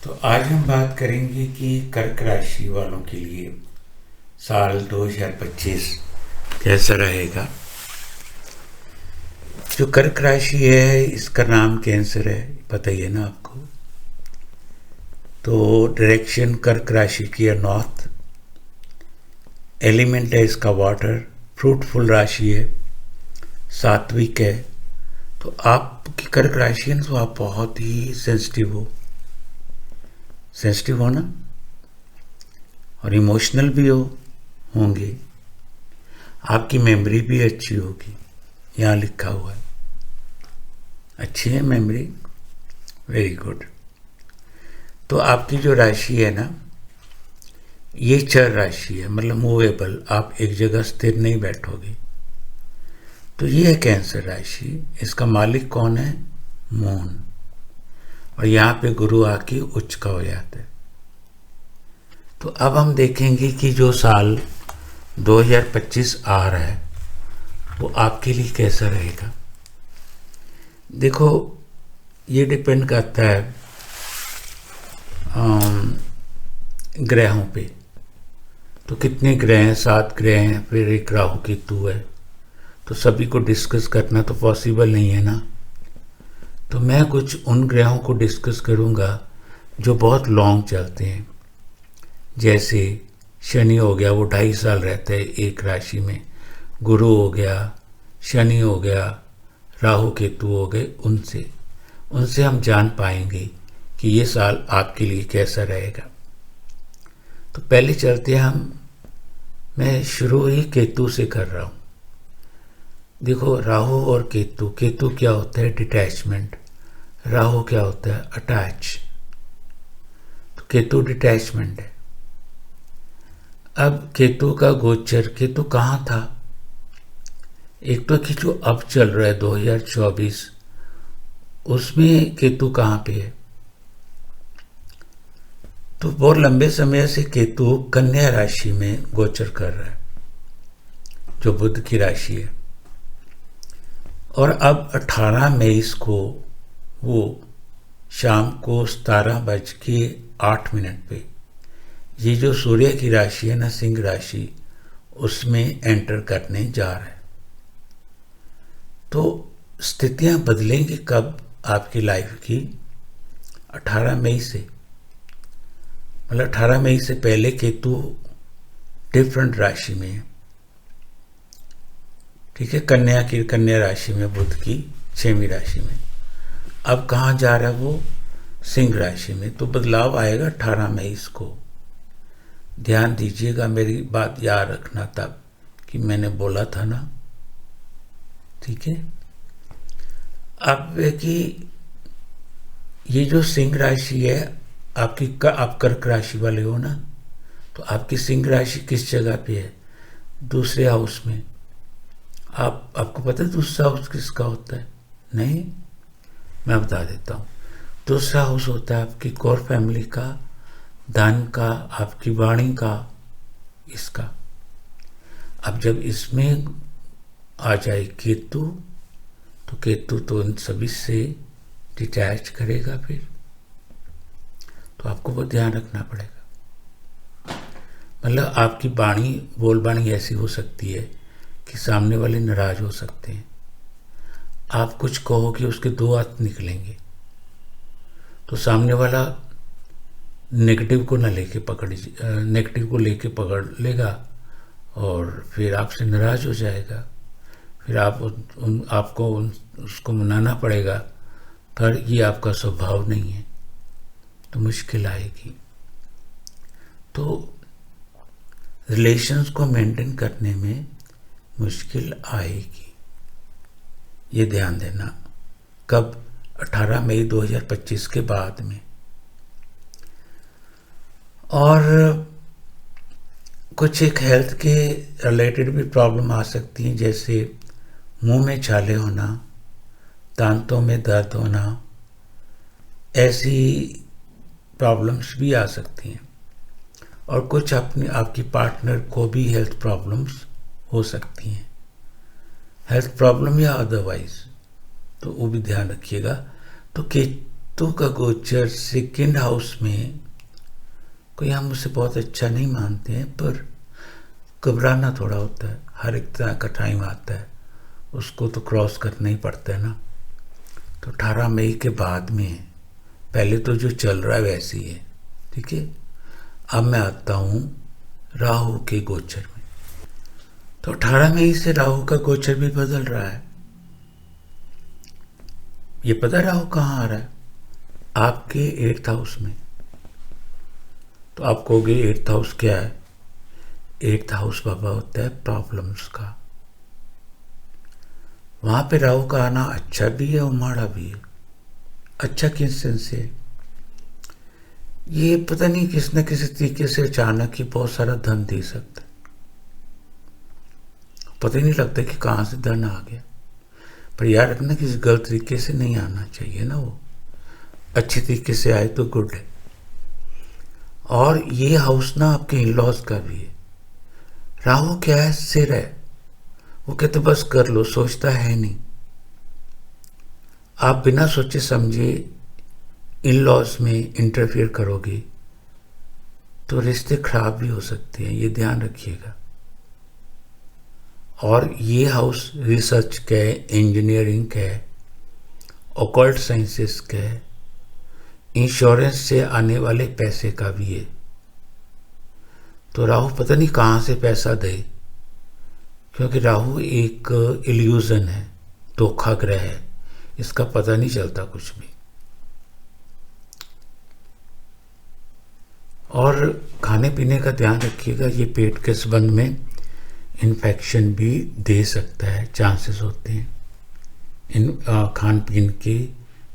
तो आज हम बात करेंगे कि कर्क राशि वालों के लिए साल 2025 कैसा रहेगा। जो कर्क राशि है इसका नाम कैंसर है, पता ही है ना आपको। तो डायरेक्शन कर्क राशि की है नॉर्थ, एलिमेंट है इसका वाटर, फ्रूटफुल राशि है, सात्विक है। तो आपकी कर्क राशि है ना, तो आप बहुत ही सेंसिटिव हो ना, और इमोशनल भी होंगे। आपकी मेमोरी भी अच्छी होगी, यहाँ लिखा हुआ है। अच्छी है मेमोरी, वेरी गुड। तो आपकी जो राशि है ना, ये चर राशि है, मतलब मूवेबल, आप एक जगह स्थिर नहीं बैठोगे। तो ये है कैंसर राशि। इसका मालिक कौन है? मून। और यहाँ पे गुरु आके उच्च का हो जाता है। तो अब हम देखेंगे कि जो साल 2025 आ रहा है वो आपके लिए कैसा रहेगा। देखो, ये डिपेंड करता है ग्रहों पे। तो कितने ग्रह हैं? 7 ग्रह हैं, फिर एक राहु केतु है। तो सभी को डिस्कस करना तो पॉसिबल नहीं है ना। तो मैं कुछ उन ग्रहों को डिस्कस करूँगा जो बहुत लॉन्ग चलते हैं। जैसे शनि हो गया, वो 2.5 साल रहता है एक राशि में। गुरु हो गया, शनि हो गया, राहु केतु हो गए। उनसे हम जान पाएंगे कि ये साल आपके लिए कैसा रहेगा। तो पहले चलते हैं मैं शुरू ही केतु से कर रहा हूँ। देखो, राहु और केतु, केतु क्या होता है? डिटैचमेंट। राहु क्या होता है? अटैच। तो केतु डिटैचमेंट है। अब केतु का गोचर, केतु कहाँ था? एक तो कि जो अब चल रहा है 2024, उसमें केतु कहाँ पे है? तो बहुत लंबे समय से केतु कन्या राशि में गोचर कर रहा है, जो बुध की राशि है। और अब 18 मई को वो शाम को 17:08 पे ये जो सूर्य की राशि है ना, सिंह राशि, उसमें एंटर करने जा रहा है। तो स्थितियां बदलेंगी कब आपकी लाइफ की? 18 मई से। मतलब 18 मई से पहले केतु डिफरेंट राशि में है, ठीक है। कन्या राशि में, बुध की 6वीं राशि में। अब कहाँ जा रहा है वो? सिंह राशि में। तो बदलाव आएगा 18 मई को। ध्यान दीजिएगा, मेरी बात याद रखना तब कि मैंने बोला था ना, ठीक है। अब कि ये जो सिंह राशि है आपकी, आप कर्क राशि वाले हो ना, तो आपकी सिंह राशि किस जगह पे है? दूसरे हाउस में। आपको पता है दूसरा हाउस किसका होता है? नहीं, मैं बता देता हूँ। दूसरा हाउस होता है आपकी कोर फैमिली का, धन का, आपकी वाणी का, इसका। अब जब इसमें आ जाए केतु, तो केतु तो इन सभी से डिटैच करेगा फिर। तो आपको वो ध्यान रखना पड़ेगा। मतलब आपकी बोलबाणी ऐसी हो सकती है कि सामने वाले नाराज हो सकते हैं। आप कुछ कहो कि उसके 2 अर्थ निकलेंगे। तो सामने वाला नेगेटिव को लेके पकड़ लेगा और फिर आपसे नाराज हो जाएगा। फिर आपको उसको मनाना पड़ेगा, पर ये आपका स्वभाव नहीं है, तो मुश्किल आएगी। तो रिलेशंस को मेंटेन करने में मुश्किल आएगी, ये ध्यान देना। कब? 18 मई 2025 के बाद में। और कुछ एक हेल्थ के रिलेटेड भी प्रॉब्लम आ सकती हैं, जैसे मुंह में छाले होना, दांतों में दर्द होना, ऐसी प्रॉब्लम्स भी आ सकती हैं। और कुछ आपकी पार्टनर को भी हेल्थ प्रॉब्लम्स हो सकती हैं, हेल्थ प्रॉब्लम या अदरवाइज, तो वो भी ध्यान रखिएगा। तो केतु का गोचर सेकेंड हाउस में, कोई हम उसे बहुत अच्छा नहीं मानते हैं, पर घबराना थोड़ा होता है। हर एक तरह का टाइम आता है, उसको तो क्रॉस करना ही पड़ता है ना। तो 18 मई के बाद में है, पहले तो जो चल रहा है वैसे ही है, ठीक है। अब मैं आता हूँ राहु के गोचर में। तो 18 मई से राहु का गोचर भी बदल रहा है। ये पता है राहु कहाँ आ रहा है? आपके 8th हाउस में। तो आप कहोगे 8th हाउस क्या है? 8th हाउस बाबा होता है प्रॉब्लम्स का। वहां पे राहु का आना अच्छा भी है और माड़ा भी है। अच्छा किस सेंस से? ये पता नहीं किस न किसी तरीके से अचानक ही बहुत सारा धन दे सकता है। पता ही नहीं लगता कि कहाँ से धन आ गया। पर याद रखना किसी गलत तरीके से नहीं आना चाहिए ना, वो अच्छे तरीके से आए तो गुड है। और ये हाउस ना आपके इन लॉज का भी है। राहु क्या है? सिर है। वो कहते बस कर लो, सोचता है नहीं। आप बिना सोचे समझे इन लॉज में इंटरफियर करोगे तो रिश्ते खराब भी हो सकते हैं, ये ध्यान रखिएगा। और ये हाउस रिसर्च का है, इंजीनियरिंग का है, ऑकल्ट साइंसेस का है, इंश्योरेंस से आने वाले पैसे का भी है। तो राहु पता नहीं कहाँ से पैसा दे, क्योंकि राहु एक इल्यूजन है, धोखा ग्रह है, इसका पता नहीं चलता कुछ भी। और खाने पीने का ध्यान रखिएगा, ये पेट के संबंध में इन्फेक्शन भी दे सकता है, चांसेस होते हैं इन खान पीन के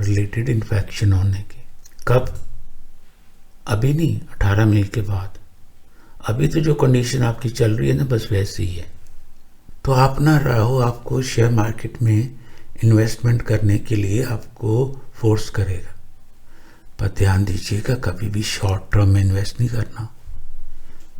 रिलेटेड इन्फेक्शन होने के। कब? अभी नहीं, 18 मई के बाद। अभी तो जो कंडीशन आपकी चल रही है ना, बस वैसी ही है। तो आप ना राहु आपको शेयर मार्केट में इन्वेस्टमेंट करने के लिए आपको फोर्स करेगा, पर ध्यान दीजिएगा कभी भी शॉर्ट टर्म में इन्वेस्ट नहीं करना।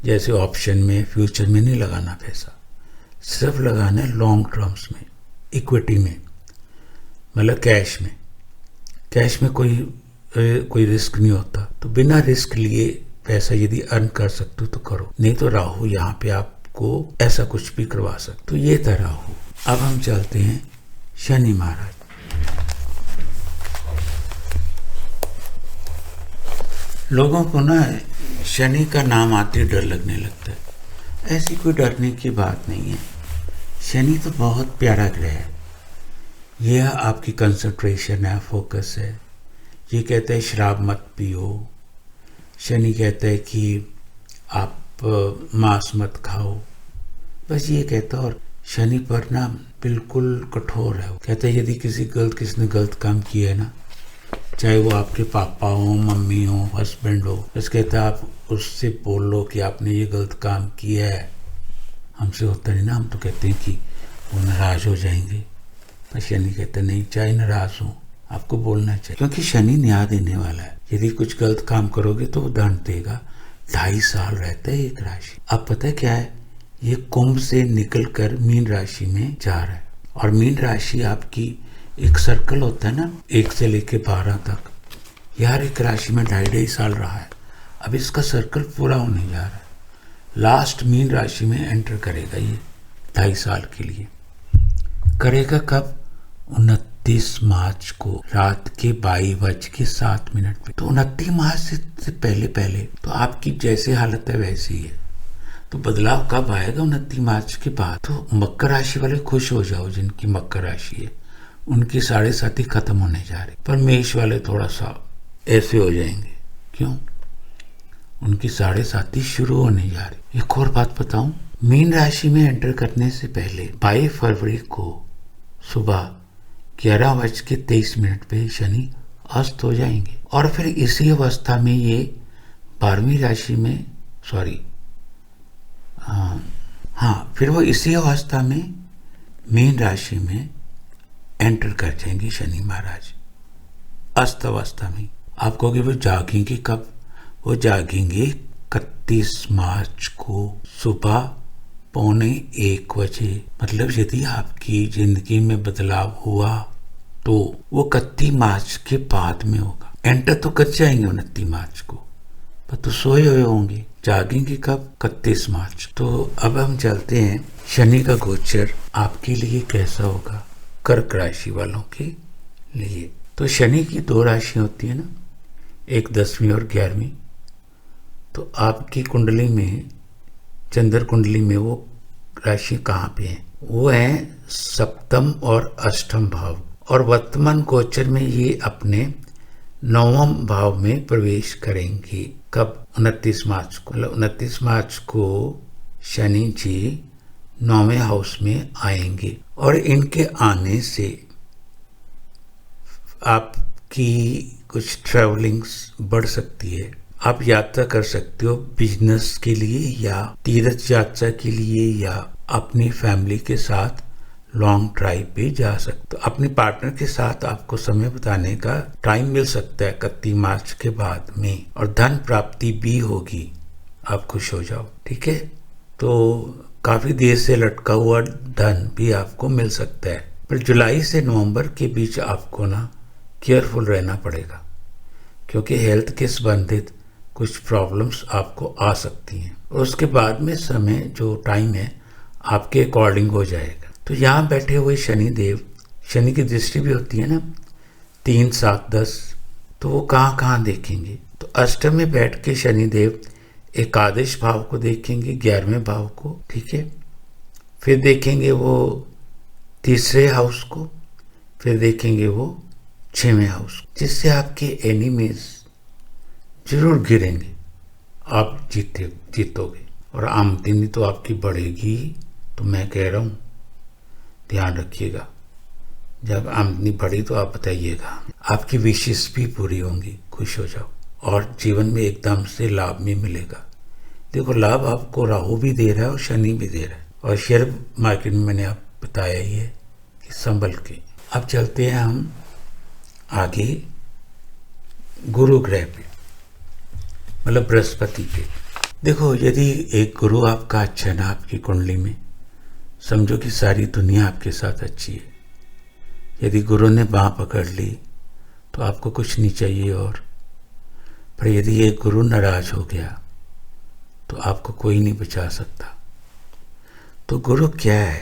जैसे ऑप्शन में, फ्यूचर में नहीं लगाना पैसा, सिर्फ लगाना है लॉन्ग टर्म्स में, इक्विटी में, मतलब कैश में। कैश में कोई रिस्क नहीं होता, तो बिना रिस्क लिए पैसा यदि अर्न कर सकते हो तो करो, नहीं तो राहु यहाँ पे आपको ऐसा कुछ भी करवा सकते। तो ये था राहु। अब हम चलते हैं शनि महाराज। लोगों को ना शनि का नाम आते डर लगने लगता है। ऐसी कोई डरने की बात नहीं है। शनि तो बहुत प्यारा ग्रह है। यह आपकी कंसंट्रेशन है, फोकस है। ये कहता है शराब मत पियो। शनि कहता है कि आप मांस मत खाओ, बस ये कहता है। और शनि पर ना बिल्कुल कठोर है। कहता है यदि किसी ने गलत काम किया है ना, चाहे वो आपके पापा हो, मम्मी हो, हस्बैंड हो, बस कहता है आप उससे बोल लो कि आपने ये गलत काम किया है। हमसे होता नहीं ना, हम तो कहते हैं कि वो नाराज हो जाएंगे, पर शनि कहता नहीं, चाहे नाराज हो आपको बोलना चाहिए, क्योंकि शनि न्याय देने वाला है। यदि कुछ गलत काम करोगे तो वो दंड देगा। 2.5 साल रहता है एक राशि। अब पता है क्या है, ये कुंभ से निकलकर मीन राशि में जा रहा है। और मीन राशि आपकी एक सर्कल होता है ना, 1 से लेके 12 तक। यार एक राशि में 2.5 साल रहा है, अब इसका सर्कल पूरा होने जा रहा है। लास्ट मीन राशि में एंटर करेगा ये 2.5 साल के लिए। करेगा कब? 29 मार्च को रात के 22:07 पे। तो 29 मार्च से पहले तो आपकी जैसे हालत है वैसी है। तो बदलाव कब आएगा? 29 मार्च के बाद। तो मकर राशि वाले खुश हो जाओ, जिनकी मकर राशि है उनकी 7.5 खत्म होने जा रही। पर मेष वाले थोड़ा सा ऐसे हो जाएंगे। क्यों? उनकी 7.5 शुरू होने जा रही। एक और बात बताऊं, मीन राशि में एंटर करने से पहले 22 फरवरी को सुबह 11:23 पे शनि अस्त हो जाएंगे। और फिर इसी अवस्था में ये 12वीं राशि में, फिर वो इसी अवस्था में मीन राशि में एंटर कर जाएंगे शनि महाराज, अस्त अवस्था में। आप कहोगे वो जागेंगे कब? वो जागेंगे 31 मार्च को सुबह 12:45 बजे। मतलब यदि आपकी जिंदगी में बदलाव हुआ तो वो 31 मार्च के बाद में होगा। एंटर तो कर जाएंगे 29 मार्च को, पर तो सोए हुए होंगे, जागेंगे कब? 31 मार्च। तो अब हम चलते हैं शनि का गोचर आपके लिए कैसा होगा, कर्क राशि वालों के लिए। तो शनि की 2 राशि होती है ना, एक 10वीं और 11वीं। तो आपकी कुंडली में, चंद्र कुंडली में वो राशि कहाँ पे है? वो है सप्तम और अष्टम भाव, और वर्तमान गोचर में ये अपने 9वें भाव में प्रवेश करेंगे। कब? 29 मार्च को। मतलब 29 मार्च को शनि जी 9वें हाउस में आएंगे, और इनके आने से आपकी कुछ ट्रैवलिंग्स बढ़ सकती है। आप यात्रा कर सकते हो बिजनेस के लिए, या तीर्थ यात्रा के लिए, या अपनी फैमिली के साथ लॉन्ग ड्राइव पे जा सकते हो। अपने पार्टनर के साथ आपको समय बिताने का टाइम मिल सकता है 31 मार्च के बाद में, और धन प्राप्ति भी होगी, आप खुश हो जाओ। ठीक है, तो काफी देर से लटका हुआ धन भी आपको मिल सकता है। पर जुलाई से नवंबर के बीच आपको ना केयरफुल रहना पड़ेगा, क्योंकि हेल्थ के संबंधित कुछ प्रॉब्लम्स आपको आ सकती हैं, और उसके बाद में समय जो टाइम है आपके अकॉर्डिंग हो जाएगा। तो यहाँ बैठे हुए शनि देव, शनि की दृष्टि भी होती है ना 3, 7, 10, तो वो कहाँ कहाँ देखेंगे? तो अष्टम में बैठ के शनि देव एकादश भाव को देखेंगे, 11वें भाव को। ठीक है, फिर देखेंगे वो 3रे हाउस को, फिर देखेंगे वो 6वें हाउस, जिससे आपके एनिमीज जरूर गिरेंगे, आप जीतोगे, और आमदनी तो आपकी बढ़ेगी। तो मैं कह रहा हूँ ध्यान रखिएगा, जब आमदनी बढ़ी तो आप बताइएगा। आपकी विशेष भी पूरी होंगी, खुश हो जाओ, और जीवन में एकदम से लाभ भी मिलेगा। देखो, लाभ आपको राहु भी दे रहा है और शनि भी दे रहा है, और शेयर मार्केट में मैंने आप बताया ही है कि संभल के। अब चलते हैं हम आगे गुरु ग्रह पे, मतलब बृहस्पति पे। देखो, यदि एक गुरु आपका अच्छा ना आपकी कुंडली में, समझो कि सारी दुनिया आपके साथ अच्छी है। यदि गुरु ने बाँह पकड़ ली तो आपको कुछ नहीं चाहिए और। पर यदि ये गुरु नाराज हो गया तो आपको कोई नहीं बचा सकता। तो गुरु क्या है?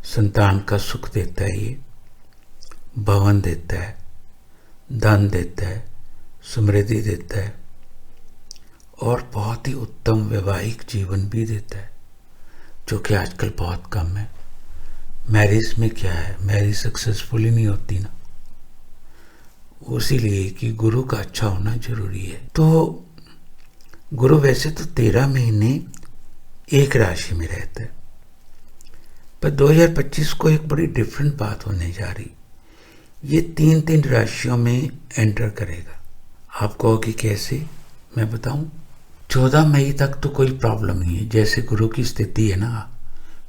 संतान का सुख देता है, ये भवन देता है, धन देता है, समृद्धि देता है, और बहुत ही उत्तम वैवाहिक जीवन भी देता है, जो कि आजकल बहुत कम है। मैरिज में क्या है, मैरिज सक्सेसफुल ही नहीं होती ना, उसीलिए कि गुरु का अच्छा होना जरूरी है। तो गुरु वैसे तो 13 महीने एक राशि में रहता है, पर 2025 को एक बड़ी डिफरेंट बात होने जा रही। ये 3 राशियों में एंटर करेगा। आप कहोगे कैसे? मैं बताऊं। 14 मई तक तो कोई प्रॉब्लम नहीं है, जैसे गुरु की स्थिति है ना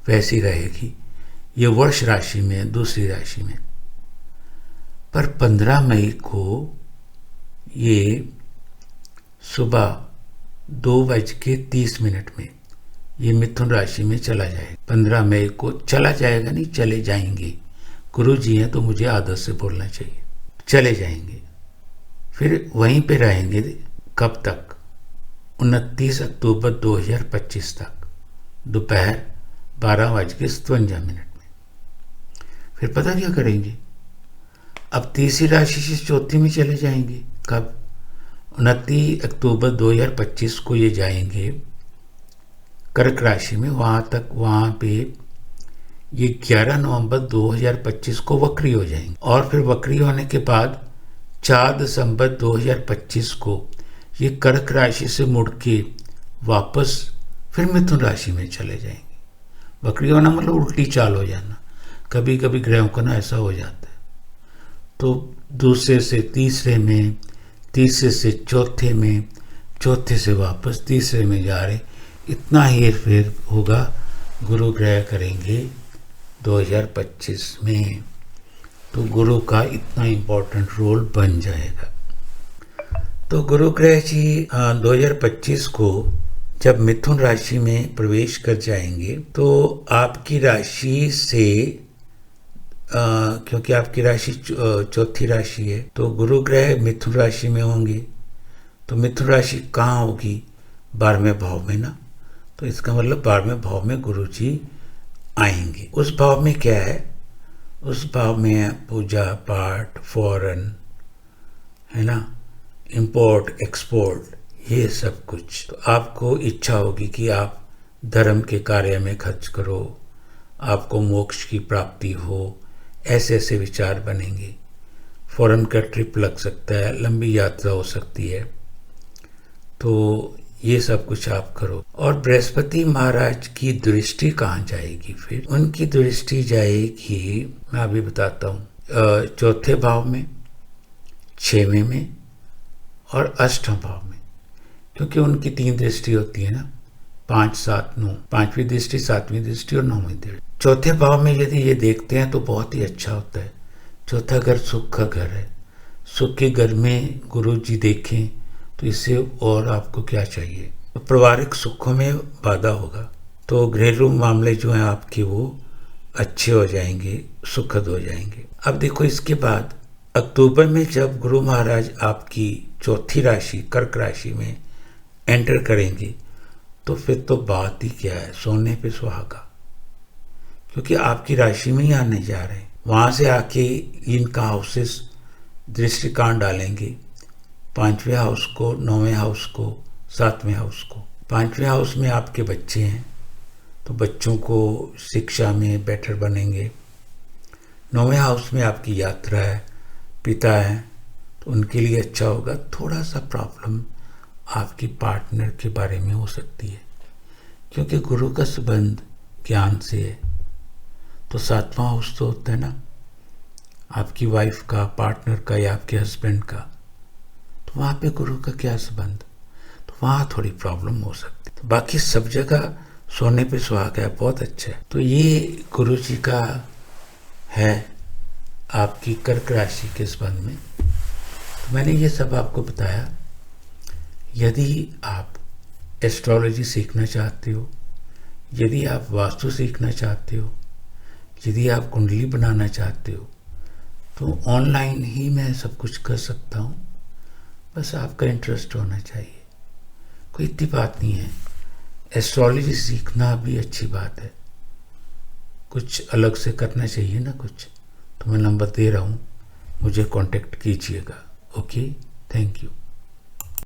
वैसी रहेगी। ये वर्ष राशि में, दूसरी राशि में। पर 15 मई को ये सुबह 2:30 में ये मिथुन राशि में चला जाएगा। 15 मई को चला जाएगा, नहीं चले जाएंगे। गुरु जी हैं तो मुझे आदत से बोलना चाहिए। चले जाएंगे, फिर वहीं पे रहेंगे। कब तक? 29 अक्टूबर 2025 तक, दोपहर 12:52 में। फिर पता क्या करेंगे? अब तीसरी राशि से चौथी में चले जाएंगे। कब? 29 अक्टूबर 2025 को ये जाएंगे कर्क राशि में। वहाँ पे ये 11 नवंबर 2025 को वक्री हो जाएंगे, और फिर वक्री होने के बाद 4 दिसंबर 2025 को ये कर्क राशि से मुड़ के वापस फिर मिथुन राशि में चले जाएंगे। वक्री होना मतलब उल्टी चाल हो जाना। कभी कभी ग्रहों का ना ऐसा हो जाता है। तो दूसरे से तीसरे में, तीसरे से चौथे में, चौथे से वापस तीसरे में जा रहे, इतना हेर फेर होगा। गुरु ग्रह करेंगे 2025 में, तो गुरु का इतना इम्पोर्टेंट रोल बन जाएगा। तो गुरु ग्रह जी 2025 को जब मिथुन राशि में प्रवेश कर जाएंगे तो आपकी राशि से क्योंकि आपकी राशि चौथी राशि है, तो गुरु ग्रह मिथुन राशि में होंगे, तो मिथुन राशि कहाँ होगी? 12वें भाव में ना। तो इसका मतलब 12वें भाव में गुरु जी आएंगे। उस भाव में क्या है? उस भाव में है पूजा पाठ, फॉरेन, है ना, इंपोर्ट एक्सपोर्ट, ये सब कुछ। तो आपको इच्छा होगी कि आप धर्म के कार्य में खर्च करो, आपको मोक्ष की प्राप्ति हो, ऐसे ऐसे विचार बनेंगे। फॉरेन का ट्रिप लग सकता है, लंबी यात्रा हो सकती है, तो ये सब कुछ आप करो। और बृहस्पति महाराज की दृष्टि कहाँ जाएगी? फिर उनकी दृष्टि जाएगी, मैं अभी बताता हूँ, चौथे भाव में, 6वें में और अष्टम भाव में, क्योंकि उनकी 3 दृष्टि होती है ना, 5, 7, 9। 5वीं दृष्टि, 7वीं दृष्टि और 9वीं दृष्टि। चौथे भाव में यदि ये देखते हैं तो बहुत ही अच्छा होता है। चौथा घर सुख का घर है। सुख के घर में गुरु जी देखें तो इससे और आपको क्या चाहिए? तो पारिवारिक सुखों में बाधा होगा, तो घरेलू मामले जो हैं आपके वो अच्छे हो जाएंगे, सुखद हो जाएंगे। अब देखो, इसके बाद अक्टूबर में जब गुरु महाराज आपकी चौथी राशि कर्क राशि में एंटर करेंगे, तो फिर तो बात ही क्या है, सोने पे सुहागा, क्योंकि आपकी राशि में ही आने जा रहे हैं। वहां से आके इनका हाउसेस दृष्टिकांड डालेंगे, 5वें हाउस को, 9वें हाउस को, 7वें हाउस को। 5वें हाउस में आपके बच्चे हैं, तो बच्चों को शिक्षा में बेटर बनेंगे। 9वें हाउस में आपकी यात्रा है, पिता है, तो उनके लिए अच्छा होगा। थोड़ा सा प्रॉब्लम आपकी पार्टनर के बारे में हो सकती है, क्योंकि गुरु का संबंध ज्ञान से है, तो 7वां हाउस तो होता है ना आपकी वाइफ का, पार्टनर का या आपके हस्बैंड का, तो वहाँ पे गुरु का क्या संबंध? तो वहाँ थोड़ी प्रॉब्लम हो सकती है। तो बाकी सब जगह सोने पे सुहागा है, बहुत अच्छा है। तो ये गुरु जी का है आपकी कर्क राशि के संबंध में। तो मैंने ये सब आपको बताया। यदि आप एस्ट्रोलॉजी सीखना चाहते हो, यदि आप वास्तु सीखना चाहते हो, यदि आप कुंडली बनाना चाहते हो, तो ऑनलाइन ही मैं सब कुछ कर सकता हूँ। बस आपका इंटरेस्ट होना चाहिए, कोई इतनी बात नहीं है। एस्ट्रोलॉजी सीखना भी अच्छी बात है, कुछ अलग से करना चाहिए ना कुछ। तो मैं नंबर दे रहा हूँ, मुझे कांटेक्ट कीजिएगा। Okay, thank you.